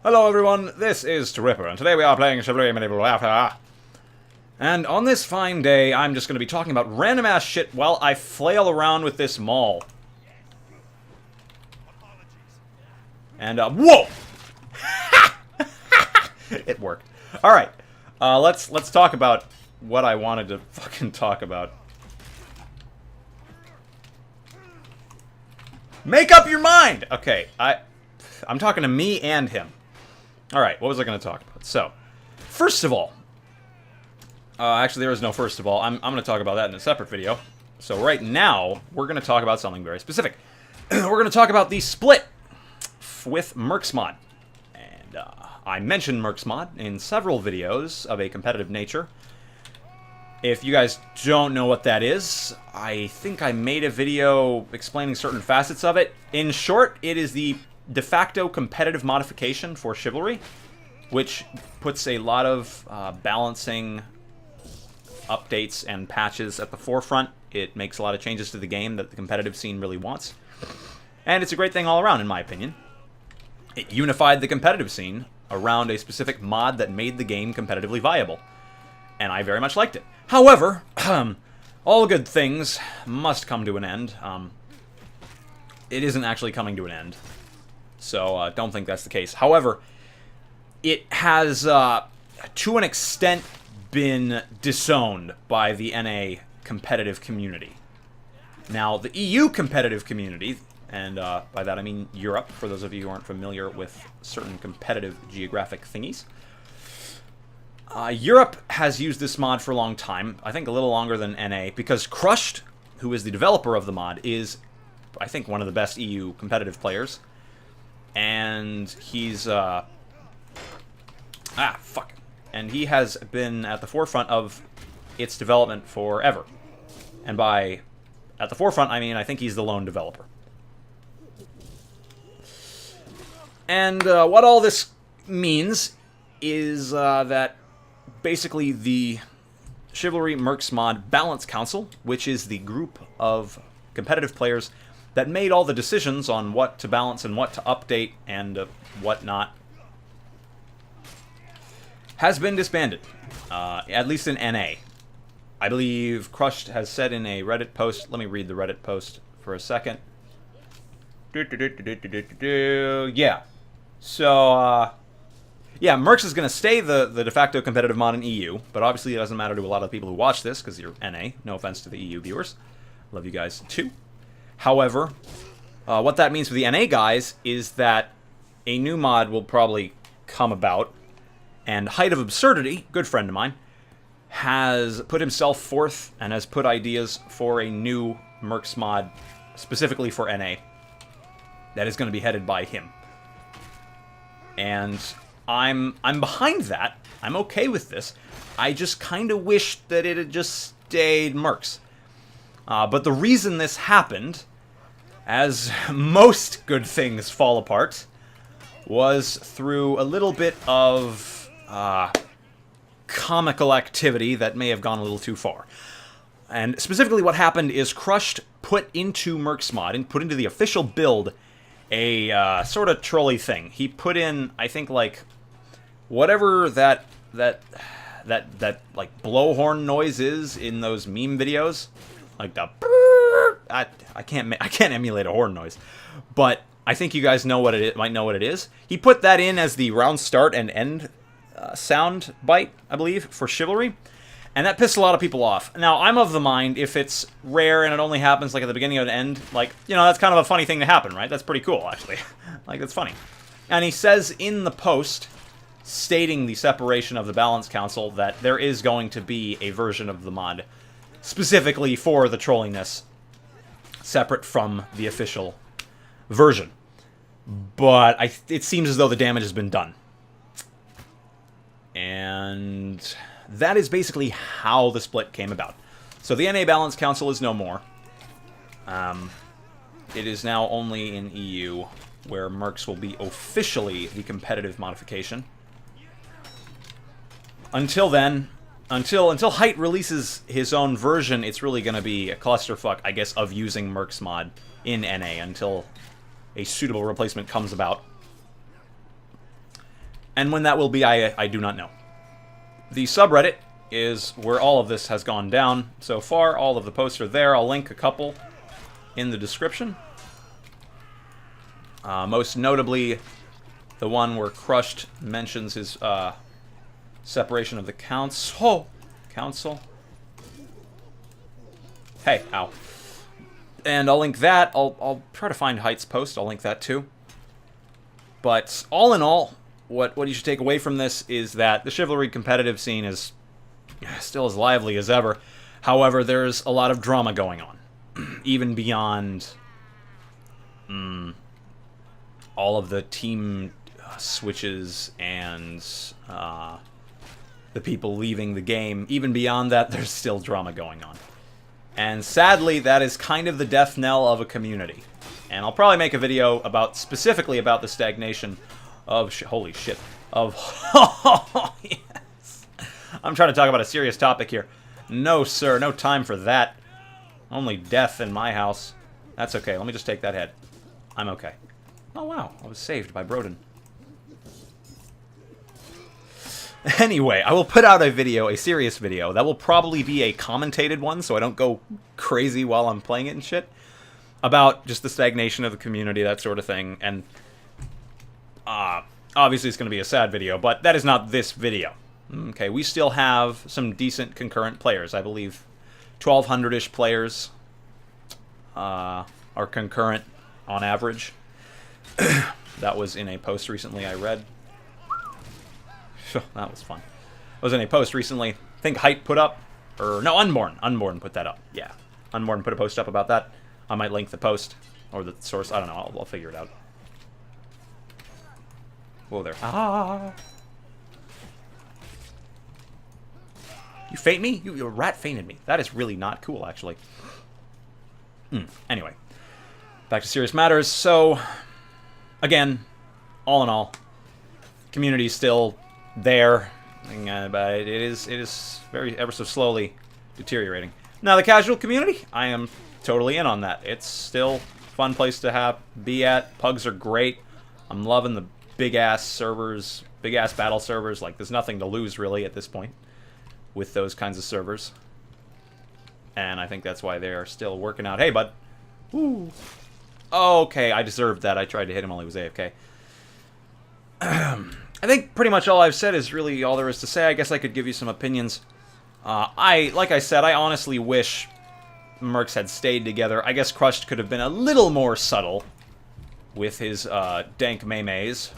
Hello everyone, this is Tripper, and today we are playing Chivalry Medieval Warfare. And on this fine day, I'm just going to be talking about random ass shit while I flail around with this maul. And, whoa! It worked. Alright, let's talk about what I wanted to fucking talk about. Make up your mind! Okay, I'm talking to me and him. Alright, what was I going to talk about? So, first of all, actually there is no first of all, I'm going to talk about that in a separate video. So right now, we're going to talk about something very specific. We're going to talk about the split with Mercs mod. And I mentioned Mercs mod in several videos of a competitive nature. If you guys don't know what that is, I think I made a video explaining certain facets of it. In short, it is the de facto competitive modification for Chivalry, which puts a lot of balancing updates and patches at the forefront. It makes a lot of changes to the game that the competitive scene really wants. And it's a great thing all around, in my opinion. It unified the competitive scene around a specific mod that made the game competitively viable. And I very much liked it. However, all good things must come to an end. It isn't actually coming to an end. So, don't think that's the case. However, it has, to an extent, been disowned by the NA competitive community. Now, the EU competitive community, and by that I mean Europe, for those of you who aren't familiar with certain competitive geographic thingies, Europe has used this mod for a long time, I think a little longer than NA, because Crushed, who is the developer of the mod, is, I think, one of the best EU competitive players. And he's, and he has been at the forefront of its development forever. And by at the forefront, I mean I think he's the lone developer. And what all this means is that basically the Chivalry Mercs mod Balance Council, which is the group of competitive players that made all the decisions on what to balance and what to update and what not, has been disbanded, at least in NA. I believe Crushed has said in a Reddit post, let me read the Reddit post for a second. Yeah. So, yeah, Mercs is going to stay the de facto competitive mod in EU, but obviously it doesn't matter to a lot of the people who watch this, because you're NA. No offense to the EU viewers. Love you guys, too. However, what that means for the NA guys is that a new mod will probably come about, and Height of Absurdity, good friend of mine, has put himself forth and has put ideas for a new Mercs mod specifically for NA that is going to be headed by him. And I'm behind that. I'm okay with this. I just kind of wish that it had just stayed Mercs. But the reason this happened, as most good things fall apart, was through a little bit of comical activity that may have gone a little too far. And specifically what happened is Crushed put into Mercs mod, and put into the official build, a sort of trolley thing. He put in, I think, like, whatever that like blowhorn noise is in those meme videos. Like the I can't emulate a horn noise, but I think you guys know what it is, might know what it is. He put that in as the round start and end sound bite, I believe, for Chivalry, and that pissed a lot of people off. Now, I'm of the mind, if it's rare and it only happens like at the beginning or the end, like, you know, that's kind of a funny thing to happen, right? That's pretty cool, actually. Like, that's funny. And he says in the post, stating the separation of the Balance Council, that there is going to be a version of the mod specifically for the trolliness, separate from the official version. But it seems as though the damage has been done. And that is basically how the split came about. So the NA Balance Council is no more. It is now only in EU, where Mercs will be officially the competitive modification. Until then, until Height releases his own version, it's really going to be a clusterfuck, I guess, of using Mercs mod in NA until a suitable replacement comes about. And when that will be, I do not know. The subreddit is where all of this has gone down so far. All of the posts are there. I'll link a couple in the description. Most notably, the one where Crushed mentions his separation of the council. Hey, ow. And I'll link that. I'll try to find Height's post. I'll link that too. But all in all, what you should take away from this is that the Chivalry competitive scene is still as lively as ever. However, there's a lot of drama going on. Even beyond all of the team switches and the people leaving the game. Even beyond that, there's still drama going on. And sadly, that is kind of the death knell of a community. And I'll probably make a video specifically about the stagnation of holy shit of yes. I'm trying to talk about a serious topic here. No, sir, no time for that. Only death in my house. That's okay. Let me just take that head. I'm okay. Oh wow, I was saved by Broden. Anyway, I will put out a video, a serious video. That will probably be a commentated one, so I don't go crazy while I'm playing it and shit. About just the stagnation of the community, that sort of thing. And obviously it's going to be a sad video, but that is not this video. Okay, we still have some decent concurrent players. I believe 1,200-ish players are concurrent on average. That was in a post recently I read. That was fun. It was in a post recently. I think Height put up, or no, Unborn. Unborn put that up. Yeah, Unborn put a post up about that. I might link the post or the source. I don't know. I'll figure it out. Whoa there. Ah! You faint me? Your rat fainted me. That is really not cool, actually. Anyway, back to serious matters. So, again, all in all, community's still there, but it is very ever so slowly deteriorating. Now, the casual community, I am totally in on that. It's still a fun place to be at. Pugs are great. I'm loving the big-ass servers, big-ass battle servers. Like, there's nothing to lose, really, at this point with those kinds of servers. And I think that's why they are still working out. Hey, bud. Ooh. Okay, I deserved that. I tried to hit him while he was AFK. I think pretty much all I've said is really all there is to say. I guess I could give you some opinions. Like I said, I honestly wish Mercs had stayed together. I guess Crushed could have been a little more subtle with his dank maymays.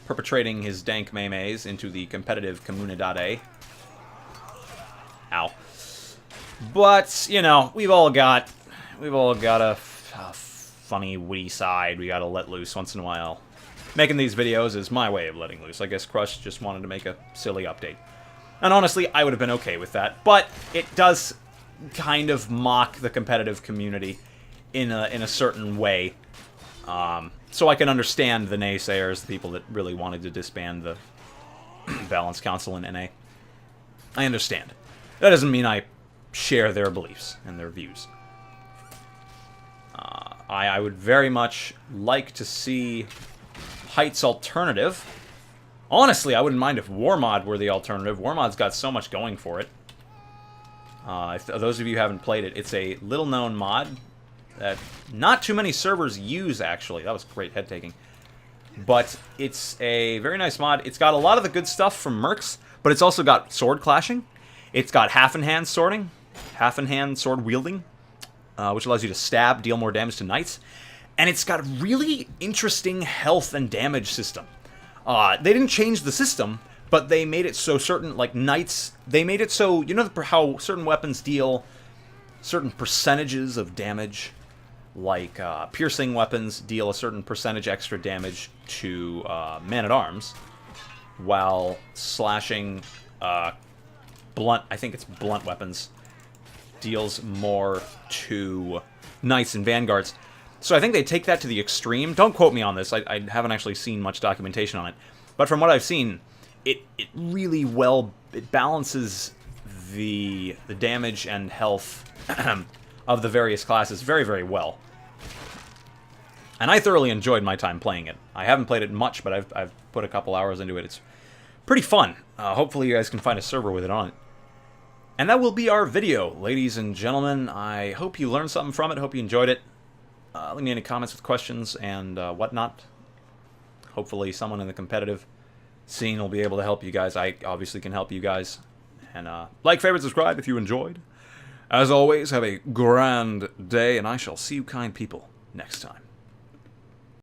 Perpetrating his dank maymays into the competitive comunidade. Ow. But, you know, we've all got a funny, witty side we gotta let loose once in a while. Making these videos is my way of letting loose. I guess Crush just wanted to make a silly update. And honestly, I would have been okay with that. But it does kind of mock the competitive community in a certain way. So I can understand the naysayers, the people that really wanted to disband the Balance Council in NA. I understand. That doesn't mean I share their beliefs and their views. I would very much like to see Height's alternative. Honestly, I wouldn't mind if Warmod were the alternative. Warmod's got so much going for it. If those of you who haven't played it, it's a little-known mod that not too many servers use, actually. That was great head-taking. But it's a very nice mod. It's got a lot of the good stuff from Mercs, but it's also got sword clashing. It's got half-in-hand sorting, half-in-hand sword wielding, which allows you to stab, deal more damage to knights. And it's got a really interesting health and damage system. They didn't change the system, but they made it so certain, like knights, they made it so, you know how certain weapons deal certain percentages of damage? Like piercing weapons deal a certain percentage extra damage to man-at-arms, while slashing blunt, I think it's blunt weapons, deals more to knights and vanguards. So I think they take that to the extreme. Don't quote me on this. I haven't actually seen much documentation on it. But from what I've seen, it really it balances the damage and health of the various classes very, very well. And I thoroughly enjoyed my time playing it. I haven't played it much, but I've put a couple hours into it. It's pretty fun. Hopefully you guys can find a server with it on it. And that will be our video, ladies and gentlemen. I hope you learned something from it. Hope you enjoyed it. Leave me any comments with questions and whatnot. Hopefully someone in the competitive scene will be able to help you guys. I obviously can help you guys. And like, favorite, subscribe if you enjoyed. As always, have a grand day, and I shall see you kind people next time.